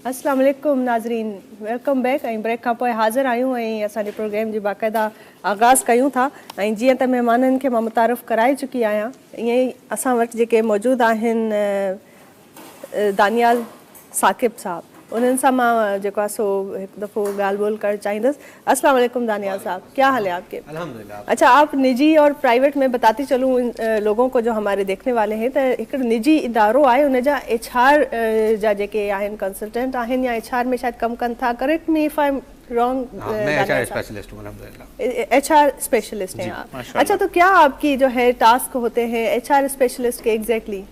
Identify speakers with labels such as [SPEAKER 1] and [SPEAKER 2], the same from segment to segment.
[SPEAKER 1] अस्सलाम वालेकुम नाज़रीन, वेलकम बैक। ब्रेक खां पोइ हाज़िर आहियूं ऐं असांजे प्रोग्राम जी बाक़ाइदा आगाज़ कयूं था। ऐं जीअं त महिमाननि खे मां मुतारफ़ कराए चुकी आहियां, ईअं ई असां वटि जेके मौजूदु आहिनि दानियाल साकिब साहब, उन्हनि सां मां जेको आहे सो हिकु दफ़ो ॻाल्हि ॿोल करणु चाहींदसि। अस्सलाम वालेकुम दानियाल साहब, क्या हाल है आपके?
[SPEAKER 2] अल्हम्दुलिल्लाह।
[SPEAKER 1] अच्छा, आप निजी और प्राइवेट में बताती चलूँ लोगों को जो हमारे देखने वाले हैं, त हिकिड़ो निजी इदारो आहे, उन जा HR जा जेके आहिनि कंसल्टेंट आहिनि या HR में शायदि कमु कनि था। Correct me if I am wrong.
[SPEAKER 2] मैं HR स्पेशलिस्ट हूँ अल्हम्दुलिल्लाह।
[SPEAKER 1] HR स्पेशलिस्ट हैं आप? अच्छा, तो क्या आपकी जो है टास्क होते हैं HR स्पेशलिस्ट के एग्जैक्टली?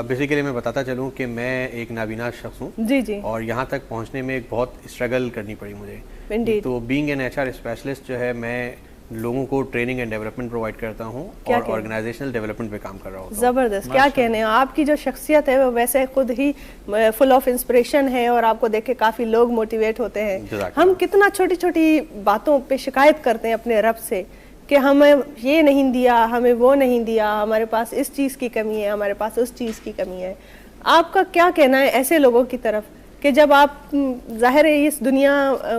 [SPEAKER 2] बेसिकली मैं बताता चलूँ कि मैं एक नाबीना शख्स हूँ
[SPEAKER 1] जी जी।
[SPEAKER 2] और यहाँ तक पहुँचने में एक बहुत स्ट्रगल करनी पड़ी मुझे।
[SPEAKER 1] Indeed.
[SPEAKER 2] तो बीइंग एन HR स्पेशलिस्ट जो है, मैं लोगों को ट्रेनिंग एंड डेवलपमेंट प्रोवाइड करता हूँ और ऑर्गेनाइजेशनल डेवलपमेंट पे काम कर रहा हूँ।
[SPEAKER 1] ज़बरदस्त, क्या कहने हैं। आपकी जो शख्सियत है वो वैसे खुद ही फुल ऑफ इंस्पिरेशन है और आपको देख के काफ़ी लोग मोटिवेट होते हैं। हम कितना छोटी छोटी बातों पे शिकायत करते हैं अपने रब से कि हमें ये नहीं दिया, हमें वो नहीं दिया, हमारे पास इस चीज़ की कमी है, हमारे पास उस चीज़ की कमी है। आपका क्या कहना है ऐसे लोगों की तरफ कि जब आप ज़ाहिर है इस दुनिया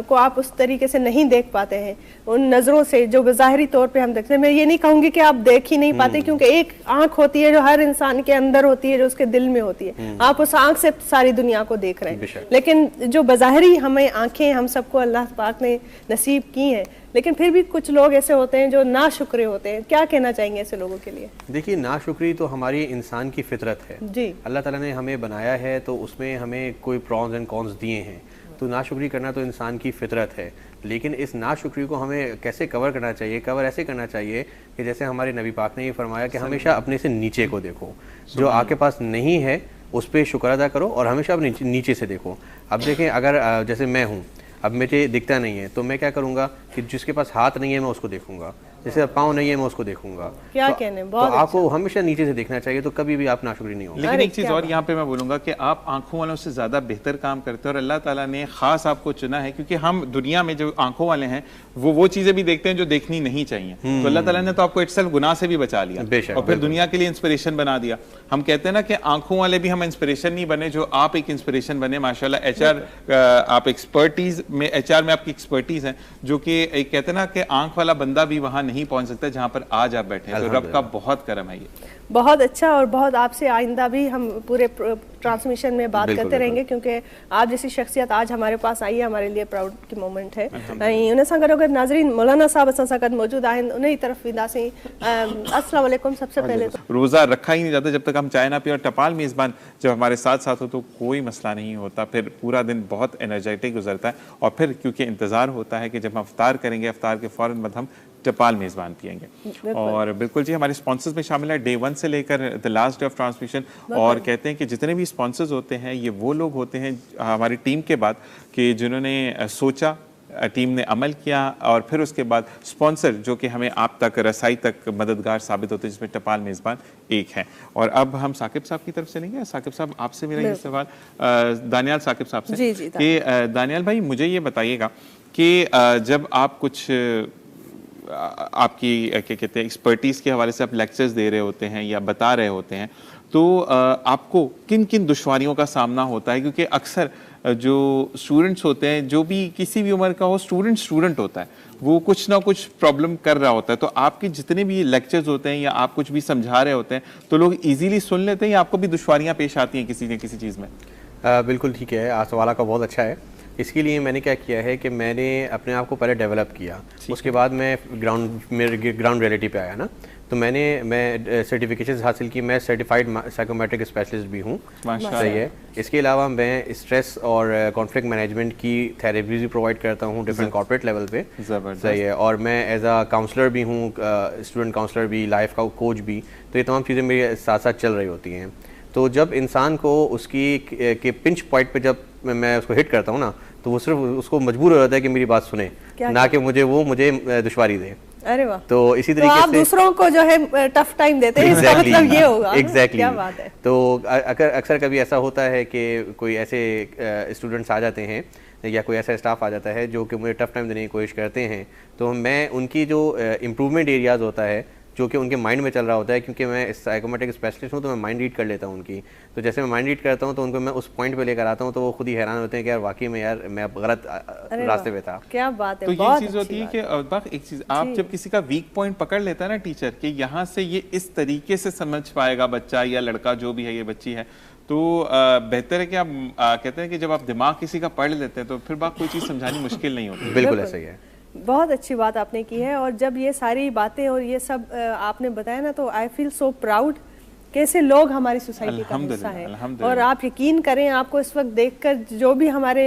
[SPEAKER 1] को आप उस तरीके से नहीं देख पाते हैं, उन नज़रों से जो ज़ाहरी तौर पे हम देखते हैं। मैं ये नहीं कहूँगी कि आप देख ही नहीं पाते, क्योंकि एक आँख होती है जो हर इंसान के अंदर होती है, जो उसके दिल में होती है। आप उस आँख से सारी दुनिया को देख रहे हैं, लेकिन जो बज़ाहिरी हमें आँखें हम सबको अल्लाह पाक ने नसीब की हैं, लेकिन फिर भी कुछ लोग ऐसे होते हैं जो नाशुक्रे होते हैं। क्या कहना चाहेंगे ऐसे लोगों के लिए?
[SPEAKER 2] देखिए, नाशुक्री तो हमारी इंसान की फितरत है
[SPEAKER 1] जी।
[SPEAKER 2] अल्लाह ताला ने हमें बनाया है, तो उसमें हमें कोई प्रॉन्स एंड कॉन्स दिए हैं, तो नाशुक्री करना तो इंसान की फितरत है। लेकिन इस नाशुक्री को हमें कैसे कवर करना चाहिए? कवर ऐसे करना चाहिए कि जैसे हमारे नबी पाक ने ये फरमाया कि हमेशा अपने से नीचे को देखो, जो आपके पास नहीं है उस पर शुक्र अदा करो और हमेशा अपने नीचे से देखो। अब देखें, अगर जैसे मैं हूँ, अब मुझे दिखता नहीं है, तो मैं क्या करूँगा कि जिसके पास हाथ नहीं है मैं उसको देखूंगा, जैसे पाँव नहीं है मैं उसको देखूंगा।
[SPEAKER 1] क्या
[SPEAKER 2] तो,
[SPEAKER 1] कहने,
[SPEAKER 2] तो आपको हमेशा नीचे से देखना चाहिए, तो कभी भी आप नाशुक्री नहीं होंगे।
[SPEAKER 3] लेकिन एक चीज़ और यहाँ पे मैं बोलूँगा कि आप आंखों वालों से ज़्यादा बेहतर काम करते हैं और अल्लाह ताला ने ख़ास आपको चुना है, क्योंकि हम दुनिया में जो आंखों वाले हैं वो चीज़ें भी देखते हैं जो देखनी नहीं चाहिए। तो अल्लाह ताला ने तो आपको इटसेल्फ गुनाह से भी बचा लिया और फिर दुनिया के लिए इंस्पिरेशन बना दिया। हम कहते हैं ना कि आंखों वाले भी हम इंस्पिरेशन नहीं बने, जो आप एक इंस्पिरेशन बने। माशाल्लाह HR आप एक्सपर्टीज में, HR में आपकी एक्सपर्टीज है, जो कि एक कहते हैं ना कि आंख वाला बंदा भी वहाँ नहीं पहुँच सकता जहाँ पर आज आप बैठे हैं। तो रब का बहुत करम है। ये
[SPEAKER 1] बहुत अच्छा, और बहुत आपसे आइंदा भी हम पूरे ट्रांसमिशन में बात करते रहेंगे, क्योंकि आप जैसी शख्सियत आज हमारे पास आई है, हमारे लिए प्राउड की मोमेंट है। ऐं उन सां गॾो गॾु नाज़रीन मौलाना साहब असां सां गॾु मौजूदु आहिनि, उन जी तरफ़ वेंदासीं। अस्सलाम वालेकुम। सबसे पहले तो
[SPEAKER 3] रोज़ा रखा ही नहीं जाता जब तक हम चाय ना पिए, और टपाल मेज़बान जब हमारे साथ साथ हो तो कोई मसला नहीं होता, फिर पूरा दिन बहुत एनर्जेटिक गुजरता है। और फिर क्योंकि इंतज़ार होता है कि जब हम अफ्तार करेंगे, अफ्तार के फ़ौरन बाद हम टपाल मेज़बान पिएंगे। और बिल्कुल जी, हमारे स्पॉन्सर्स में शामिल है डे 1 से लेकर the last day of transmission. और कहते हैं कि जितने भी स्पॉन्सर्स होते हैं ये वो लोग होते हैं हमारी टीम के बाद कि जिन्होंने सोचा, टीम ने अमल किया, और फिर उसके बाद स्पॉन्सर जो कि हमें आप तक रसाई तक मददगार साबित होते हैं, जिसमें टपाल मेज़बान एक है। और अब हम साकिब साहब की तरफ से लेंगे। साकिब साहब, आपसे मेरा ये सवाल दानियाल साकिब साहब से कि दानियाल भाई, मुझे ये बताइएगा कि जब आप कुछ आपकी क्या कहते हैं एक्सपर्टीज़ के हवाले से आप लेक्चर्स दे रहे होते हैं या बता रहे होते हैं, तो आपको किन किन दुश्वारियों का सामना होता है? क्योंकि अक्सर जो स्टूडेंट्स होते हैं, जो भी किसी भी उम्र का हो, स्टूडेंट होता है, वो कुछ ना कुछ प्रॉब्लम कर रहा होता है। तो आपके जितने भी लेक्चर्स होते हैं या आप कुछ भी समझा रहे होते हैं, तो लोग इजीली सुन लेते हैं या आपको भी दुश्वारियाँ पेश आती हैं किसी न किसी चीज़ में?
[SPEAKER 2] बिल्कुल ठीक है, आज सवाल का बहुत अच्छा है। इसके लिए मैंने क्या किया है कि मैंने अपने आप को पहले डेवलप किया, उसके बाद मैं ग्राउंड रियलिटी पे आया ना, तो मैं सर्टिफिकेशन हासिल की। मैं सर्टिफाइड साइकोमेट्रिक स्पेशलिस्ट भी हूँ, सही है। इसके अलावा मैं स्ट्रेस और कॉन्फ्लिक्ट मैनेजमेंट की थेरेपीज भी प्रोवाइड करता हूँ डिफरेंट कॉर्पोरेट लेवल पे, सही है। और मैं एज अ काउंसलर भी हूँ, स्टूडेंट काउंसलर भी, लाइफ का कोच भी। तो ये तमाम चीज़ें मेरे साथ साथ चल रही होती हैं। तो जब इंसान को उसकी के पिंच पॉइंट पे जब मैं उसको हिट करता हूँ ना, तो वो सिर्फ उसको मजबूर हो जाता है कि मेरी बात सुने, ना कि मुझे दुश्वारी दे।
[SPEAKER 1] अरे वाह।
[SPEAKER 2] तो इसी तरीके से
[SPEAKER 1] आप दूसरों को जो है टफ टाइम देते हैं, इसका मतलब ये होगा। क्या बात है।
[SPEAKER 2] तो अक्सर कभी ऐसा होता है कि कोई ऐसे स्टूडेंट्स आ जाते हैं या कोई ऐसा स्टाफ आ जाता है जो कि मुझे टफ टाइम देने की कोशिश करते हैं, तो मैं उनकी जो इम्प्रूवमेंट एरियाज़ होता है, जो कि उनके माइंड में चल रहा होता है, क्योंकि मैं साइकोमेट्रिक स्पेशलिस्ट हूँ तो मैं माइंड रीड कर लेता हूँ उनकी। तो जैसे मैं माइंड रीड करता हूँ तो उनको मैं उस पॉइंट पे लेकर आता हूँ तो वो खुद ही हैरान होते हैं कि यार वाकई में यार मैं अब गलत रास्ते पे था।
[SPEAKER 1] क्या बात है।
[SPEAKER 3] तो ये चीज होती है कि एक चीज आप जब किसी का वीक पॉइंट पकड़ लेता है ना टीचर कि यहाँ से ये इस तरीके से समझ पाएगा बच्चा या लड़का जो भी है, ये बच्ची है, तो बेहतर है कि आप कहते हैं कि जब आप दिमाग किसी का पढ़ लेते हैं तो फिर बात कोई चीज समझानी मुश्किल नहीं होती।
[SPEAKER 2] बिल्कुल ऐसा ही है।
[SPEAKER 1] बहुत अच्छी बात आपने की है। और जब ये सारी बातें और ये सब आपने बताया ना, तो आई फील सो प्राउड कैसे लोग हमारी सोसाइटी का हिस्सा हैं। और आप यकीन करें, आपको इस वक्त देखकर जो भी हमारे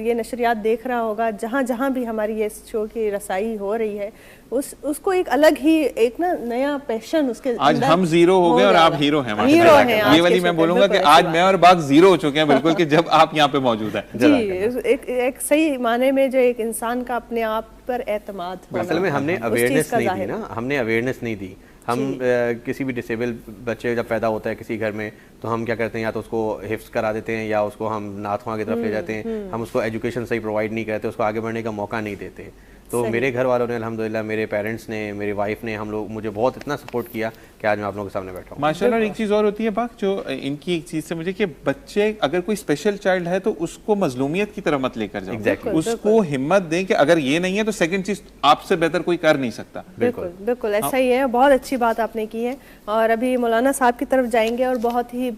[SPEAKER 1] ये नशरियात देख रहा होगा, जहाँ जहाँ भी हमारी ये शो की रसाई हो रही है, उसको एक अलग ही एक ना नया पैशन उसके
[SPEAKER 3] आज हम जीरो हो गए और आप हीरो हैं।
[SPEAKER 1] हीरो हैं।
[SPEAKER 3] ये वाली मैं बोलूंगा कि आज मैं और बाग जीरो हो चुके हैं बिल्कुल, कि जब आप यहाँ पे मौजूद हैं।
[SPEAKER 1] जी, एक सही माने में जो एक इंसान का अपने आप पर एतमाद होना।
[SPEAKER 2] असल में हमने अवेयरनेस नहीं दी ना, हमने अवेयरनेस नहीं दी। हम किसी भी डिसेबल बच्चे जब पैदा होता है किसी घर में, तो हम क्या करते हैं, या तो उसको हिफ्स करा देते हैं या उसको हम नाथवा की तरफ ले जाते हैं। हम उसको एजुकेशन सही प्रोवाइड नहीं करते, उसको आगे बढ़ने का मौका नहीं देते। तो मेरे घर वालों ने अल्हम्दुलिल्लाह, मेरे पेरेंट्स ने, मेरी वाइफ ने, हम लोग मुझे बहुत इतना सपोर्ट किया कि आज मैं आप लोगों के सामने बैठा हूँ
[SPEAKER 3] माशाल्लाह। एक चीज़ और होती है बात जो इनकी एक चीज़ से मुझे, कि बच्चे अगर कोई स्पेशल चाइल्ड है तो उसको मजलूमियत की तरफ मत लेकर जाओ।
[SPEAKER 2] Exactly.
[SPEAKER 3] उसको हिम्मत दें कि अगर ये नहीं है तो सेकंड चीज़ आपसे बेहतर कोई कर नहीं सकता।
[SPEAKER 1] बिल्कुल बिल्कुल ऐसा ही है। बहुत अच्छी बात आपने की है। और अभी मौलाना साहब की तरफ जाएंगे और बहुत ही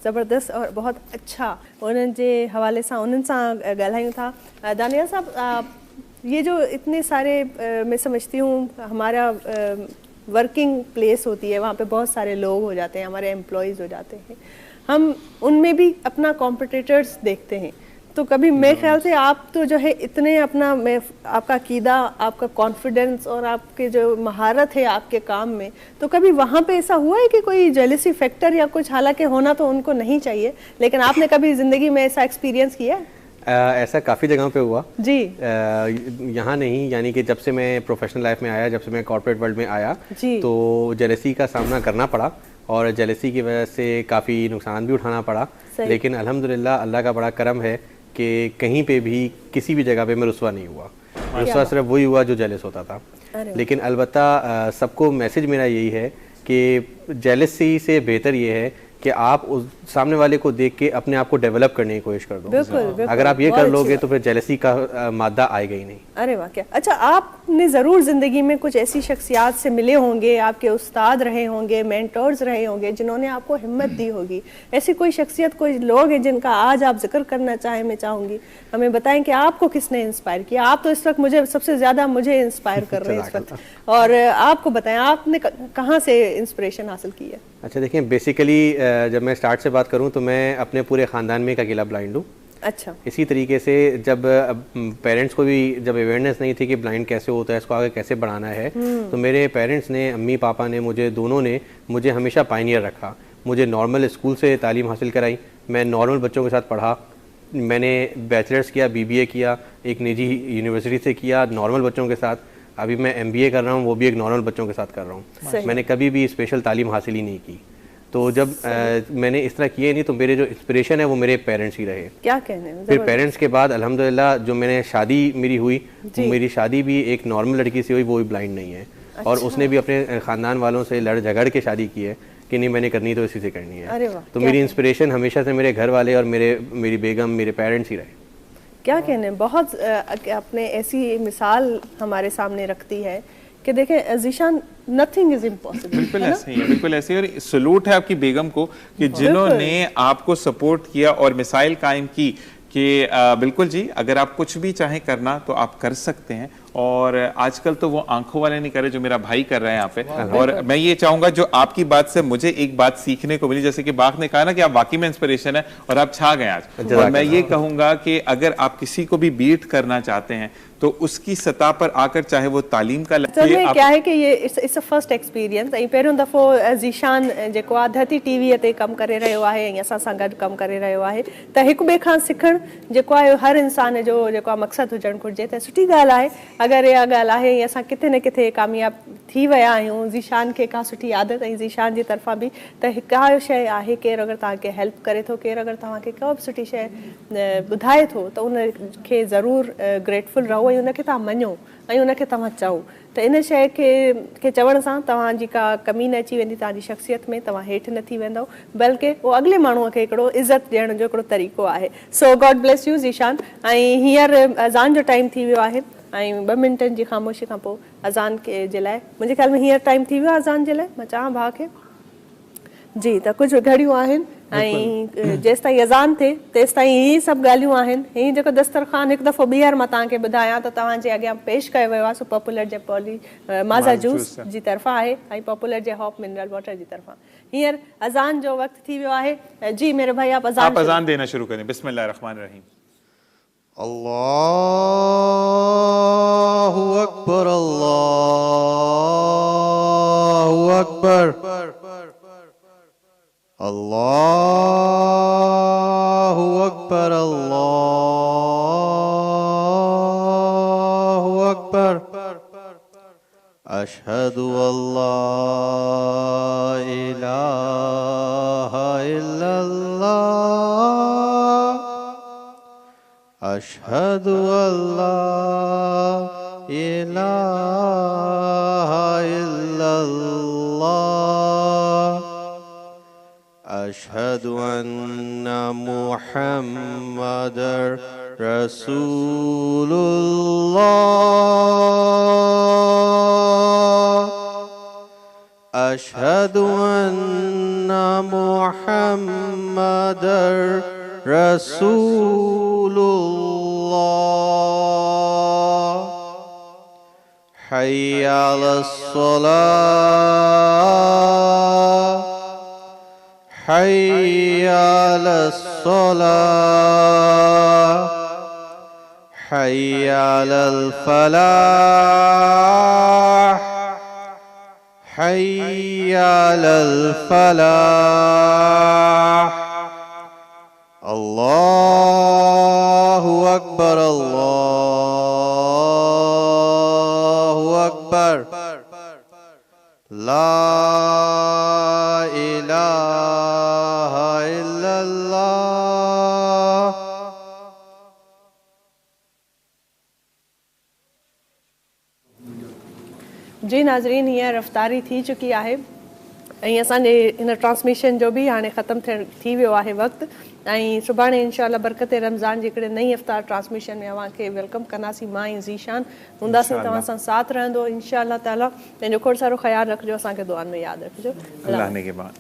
[SPEAKER 1] ज़बरदस्त और बहुत अच्छा उन्हनि जे हवाले सां उन्हनि सां ॻाल्हायूं था। दानिया साहब, ये जो इतने सारे मैं समझती हूँ हमारा वर्किंग प्लेस होती है, वहाँ पे बहुत सारे लोग हो जाते हैं, हमारे एम्प्लॉयज़ हो जाते हैं, हम उनमें भी अपना कॉम्पिटिटर्स देखते हैं। तो कभी मेरे ख्याल से आप तो जो है इतने अपना मैं आपका कीदा, आपका कॉन्फिडेंस और आपके जो महारत है आपके काम में, तो कभी वहाँ पे ऐसा हुआ है कि कोई जेलसी फैक्टर या कुछ, हालांकि होना तो उनको नहीं चाहिए, लेकिन आपने कभी ज़िंदगी में ऐसा एक्सपीरियंस किया है?
[SPEAKER 2] ऐसा काफ़ी जगहों पे हुआ
[SPEAKER 1] जी।
[SPEAKER 2] यहाँ नहीं, यानी कि जब से मैं प्रोफेशनल लाइफ में आया, जब से मैं कॉर्पोरेट वर्ल्ड में आया, तो जेलसी का सामना करना पड़ा और जेलसी की वजह से काफ़ी नुकसान भी उठाना पड़ा। लेकिन अल्हम्दुलिल्लाह अल्लाह का बड़ा करम है कि कहीं पे भी किसी भी जगह पे मैं रुस्वा नहीं हुआ। रुस्वा सिर्फ वही हुआ जो जेलस होता था। लेकिन अलबत्ता सबको मैसेज मेरा यही है कि जेलसी से बेहतर ये है कि आप उस सामने वाले को देख के अपने आप को डेवलप करने की कोशिश कर दो। बिल्कुल, अगर आप ये कर लोगे तो फिर जेलसी का मादा आएगा ही नहीं।
[SPEAKER 1] अरे वाह, क्या अच्छा। आपने ज़रूर ज़िंदगी में कुछ ऐसी शख्सियात से मिले होंगे, आपके उस्ताद रहे होंगे, मेंटर्स रहे होंगे, जिन्होंने आपको हिम्मत दी होगी। ऐसी कोई शख्सियत, कोई लोग हैं जिनका आज आप जिक्र करना चाहें? मैं चाहूँगी हमें बताएं कि आपको किसने इंस्पायर किया। आप तो इस वक्त मुझे सबसे ज़्यादा इंस्पायर कर रहे हैं इस वक्त, और आपको बताएं आपने कहाँ से इंस्पिरेशन हासिल की है?
[SPEAKER 2] अच्छा देखिए, बेसिकली जब मैं स्टार्ट से बात करूं तो मैं अपने पूरे ख़ानदान में एक अकेला ब्लाइंड हूँ।
[SPEAKER 1] अच्छा।
[SPEAKER 2] इसी तरीके से जब पेरेंट्स को भी जब अवेयरनेस नहीं थी कि ब्लाइंड कैसे होता है, इसको आगे कैसे बढ़ाना है, तो मेरे पेरेंट्स ने, अम्मी पापा ने, मुझे दोनों ने मुझे हमेशा पायनियर रखा। मुझे नॉर्मल स्कूल से तालीम हासिल कराई, मैं नॉर्मल बच्चों के साथ पढ़ा, मैंने बैचलर्स किया, BBA किया, एक निजी यूनिवर्सिटी से किया नॉर्मल बच्चों के साथ। अभी मैं MBA कर रहा हूँ, वो भी एक नॉर्मल बच्चों के साथ कर रहा हूँ। मैंने कभी भी स्पेशल तालीम हासिल ही नहीं की। तो जब मैंने इस तरह किए नहीं, तो मेरे जो इंस्पिरेशन है वो मेरे पेरेंट्स ही रहे।
[SPEAKER 1] क्या कहने में।
[SPEAKER 2] फिर पेरेंट्स के बाद अल्हम्दुलिल्लाह जो मैंने शादी मेरी हुई, मेरी शादी भी एक नॉर्मल लड़की से हुई, वो भी ब्लाइंड नहीं है। अच्छा। और उसने भी अपने ख़ानदान वालों से लड़ झगड़ के शादी की है कि नहीं मैंने करनी तो इसी से करनी है।
[SPEAKER 1] अरे वाह,
[SPEAKER 2] तो मेरी इंस्पिरेशन हमेशा से मेरे घर वाले और मेरी बेगम, मेरे पेरेंट्स ही रहे।
[SPEAKER 1] क्या कहने, बहुत आपने ऐसी मिसाल हमारे सामने रखती है कि देखें ज़ीशान, नथिंग इज इम्पॉसिबल।
[SPEAKER 3] बिल्कुल ऐसे ही है, बिल्कुल ऐसे ही। और सलूट है आपकी बेगम को कि जिन्होंने आपको सपोर्ट किया और मिसाइल कायम की कि बिल्कुल जी, अगर आप कुछ भी चाहें करना तो आप कर सकते हैं। और आजकल तो वो आंखों वाले नहीं कर रहे जो मेरा भाई कर रहा है यहाँ पे। और मैं ये चाहूंगा, जो आपकी बात से मुझे एक बात सीखने को मिली, जैसे कि बाग ने कहा ना कि आप वाकई में इंस्पिरेशन है और आप छा गए आज। और मैं ये कहूंगा कि अगर आप किसी को भी बीट करना चाहते हैं तो उसकी सतह पर आकर, चाहे वो तालीम का
[SPEAKER 1] क्या है कि ये इट्स अ फर्स्ट एक्सपीरियंस। ऐं पहिरियों दफ़ो ज़ीशान जेको आहे धरती टीवीअ ते कमु करे रहियो आहे ऐं असां सां गॾु कमु करे रहियो आहे, त हिक ॿिए खां सिखणु जेको आहे हर इंसान जो जेको आहे मक़सदु हुजणु घुरिजे। त सुठी ॻाल्हि आहे अगरि इहा ॻाल्हि आहे, ऐं असां किथे न किथे कामयाब थी विया आहियूं। ज़ीशान खे का सुठी आदत, ऐं ज़ीशान जी तरफ़ां बि त हिकु शइ आहे, केरु अगरि तव्हांखे हेल्प करे थो, केरु अगरि तव्हांखे को बि सुठी शइ ॿुधाए थो, त उन खे ज़रूरु ग्रेटफुल रहो ऐं उनखे तव्हां मञो ऐं उनखे तव्हां चओ त इन शइ खे चवण सां तव्हांजी का कमी न अची वेंदी तव्हांजी शख़्सियत में, तव्हां हेठि न थी वेंदव, बल्कि उहो अॻिले माण्हूअ खे हिकिड़ो इज़त ॾियण जो हिकिड़ो तरीक़ो आहे। सो गॉड ब्लेस यू ज़ीशान। ऐं हींअर अज़ान जो टाइम थी वियो आहे ऐं 2 मिंटनि जी ख़ामोशी खां पोइ अज़ान जे लाइ मुंहिंजे ख़्याल में हींअर टाइम थी वियो आहे अज़ान जे लाइ। मां चवां भाउ खे जी त कुझु घड़ियूं आहिनि ऐं जेसि ताईं अज़ान थिए तेसि ताईं ही सभु ॻाल्हियूं आहिनि। हीअ जेको दस्तरख़ान हिकु दफ़ो ॿीहर मां तव्हांखे ॿुधायां त तव्हांजे अॻियां पेश कयो वियो आहे सो पॉपुलर जे माज़ा जूस जी तरफ़ां आहे ऐं पॉपुलर जे हॉप मिनरल वाटर जी तरफ़ां। हींअर अज़ान जो वक़्तु थी वियो आहे। जी मेरे भाई आप अज़ान
[SPEAKER 3] देना शुरू करें। बिस्मिल्लाह रहमान रहीम।
[SPEAKER 2] अल्लाहु अकबर अल्लाहु अकबर अल्लाहु अकबर अल्लाहु अकबर अशहदु अल्ला इलाहा इल्लल्लाह अशहदु अल्ला इलाहा इल्लल्लाह अशहदु अन्ना मुहम्मदर रसूलुल्लाह अशहदु अन्ना मुहम्मदर रसूलुल्लाह हय्या अलस्सलाह हय्या अलस्सलाह हय्या अलल फलाह हय्या अलल फलाह अल्लाहु अकबर अल्लाहु अकबर ला इलाहा इल्लल्लाह।
[SPEAKER 1] जी नाज़रीन हींअर रफ़्तारी थी चुकी आहे ऐं असांजे हिन ट्रांसमिशन जो बि हाणे ख़तमु थी वियो आहे वक़्तु ऐं सुभाणे इंशाअल्लाह बरकत रमज़ान जे हिकिड़े नई अफ़्तार ट्रांसमिशन में अव्हांखे वेलकम कंदासीं। मां ऐं ज़ीशान हूंदासीं, तव्हां सां साथ रहंदो इंशाअल्लाह ताला। पंहिंजो खोड़ सारो ख़्यालु रखिजो, असांखे दुआनि में यादि रखिजो।
[SPEAKER 3] अल्लाह ने के बाद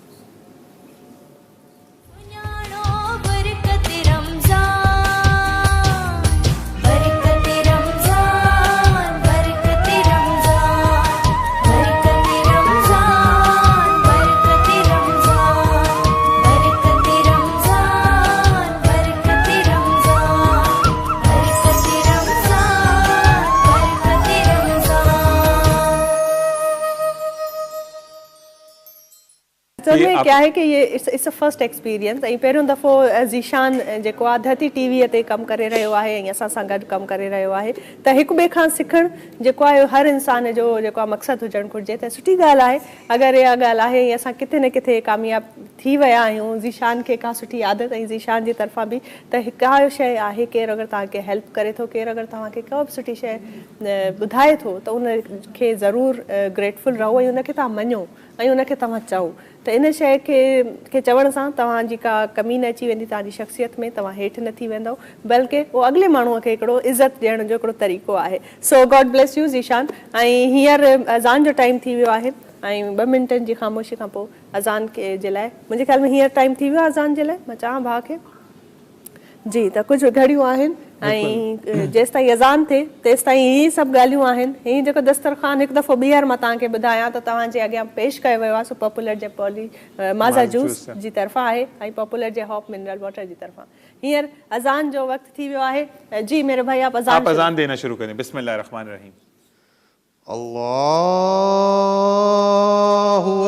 [SPEAKER 1] असल में क्या है कि ये इट्स अ फर्स्ट एक्सपीरियंस ऐं पहिरियों दफ़ो ज़ीशान जेको आहे धरती टीवीअ ते कमु करे रहियो आहे ऐं असां सां गॾु कमु करे रहियो आहे त हिकु ॿिए खां सिखणु जेको आहे हर इंसान जो जेको आहे मक़सदु हुजणु घुरिजे। त सुठी ॻाल्हि आहे अगरि इहा ॻाल्हि आहे ऐं असां किथे न किथे कामयाबु थी विया आहियूं। ज़ीशान खे का सुठी आदत ऐं ज़ीशान जी तरफ़ां बि त का शइ आहे केरु अगरि तव्हांखे हेल्प करे थो, केरु अगरि तव्हांखे का बि सुठी शइ ॿुधाए थो त उनखे ज़रूरु ग्रेटफुल रहो ऐं उनखे तव्हां मञो ऐं उनखे तव्हां चओ त इन शइ खे चवण सां तव्हांजी का कमी न अची वेंदी तव्हांजी शख़्सियत में, तव्हां हेठि न थी वेंदव, बल्कि उहो अॻिले माण्हूअ खे हिकिड़ो इज़त ॾियण जो हिकिड़ो तरीक़ो आहे। सो गॉड ब्लेस यू ज़ीशान। ऐं हींअर अज़ान जो टाइम थी वियो आहे ऐं 2 मिंटनि जी ख़ामोशी खां पोइ अज़ान जे लाइ मुंहिंजे ख़्याल में हींअर टाइम थी वियो आहे अज़ान जे लाइ। मां चवां भाउ खे जी त कुझु घड़ियूं आहिनि ऐं जेसि ताईं अज़ान थिए तेसि ताईं ही सभु ॻाल्हियूं आहिनि। हीअ जेको दस्तरख़ान हिकु दफ़ो ॿीहर मां तव्हांखे ॿुधायां त तव्हांजे अॻियां पेश कयो वियो आहे सो पॉपुलर जे माज़ा जूस जी तरफ़ां आहे ऐं पॉपुलर जे हॉप मिनरल वाटर जी तरफ़ां। हींअर अज़ान जो वक़्तु थी वियो आहे। जी मेरे भाई आप अज़ान
[SPEAKER 3] देना शुरू करें। बिस्मिल्लाह रहमान रहीम।
[SPEAKER 2] अल्लाहु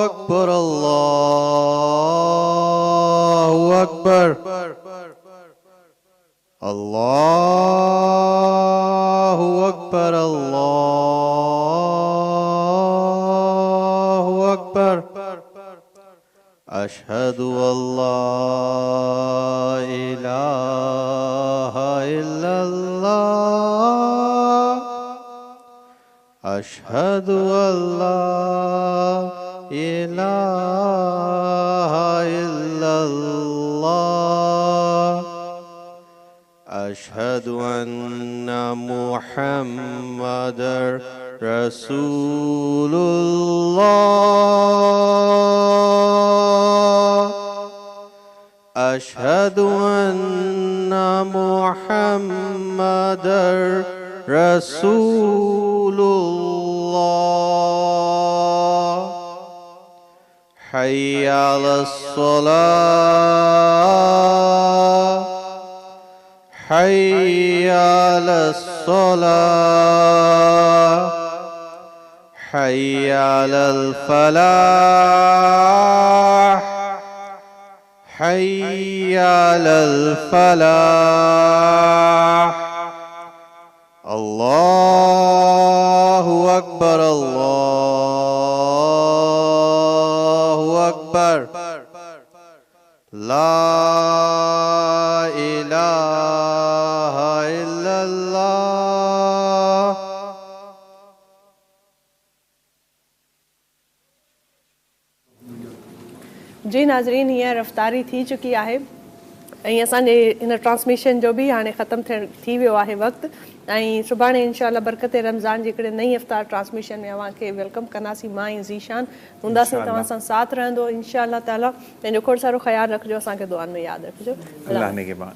[SPEAKER 2] अकबर अल्लाहु अकबर अल्लाहु अकबर अल्लाहु अकबर अशहदु अल्ला इलाहा इल्लल्लाह अशहदु अल्ला इलाहा इल्लल्लाह अशहदु अन्ना मुहम्मदर रसूलुल्लाह अशहदु अन्ना मुहम्मदर रसूलुल्लाह हय्या अलस्सलाह हय्या अलस्सलाह हय्या अलल फलाह हय्या अलल फलाह अल्लाहु अकबर अल्लाहु अकबर ला इलाहा इल्लल्लाह।
[SPEAKER 1] जी नाज़रीन, हीअं रफ़्तारी थी चुकी आहे ऐं असांजे हिन ट्रांसमिशन जो बि हाणे ख़तमु थी वियो आहे वक़्तु। ऐं सुभाणे इंशाअल्लाह बरकत रमज़ान जी हिकिड़े नई इफ़्तार ट्रांसमिशन में अव्हांखे वेलकम कंदासीं। मां ऐं ज़ीशान हूंदासीं, तव्हां सां साथ रहंदो इंशाअल्लाह ताला। पंहिंजो खोड़ सारो ख़्यालु रखिजो, असांखे दुआनि में यादि रखिजो।
[SPEAKER 3] अल्लाह ने के बाद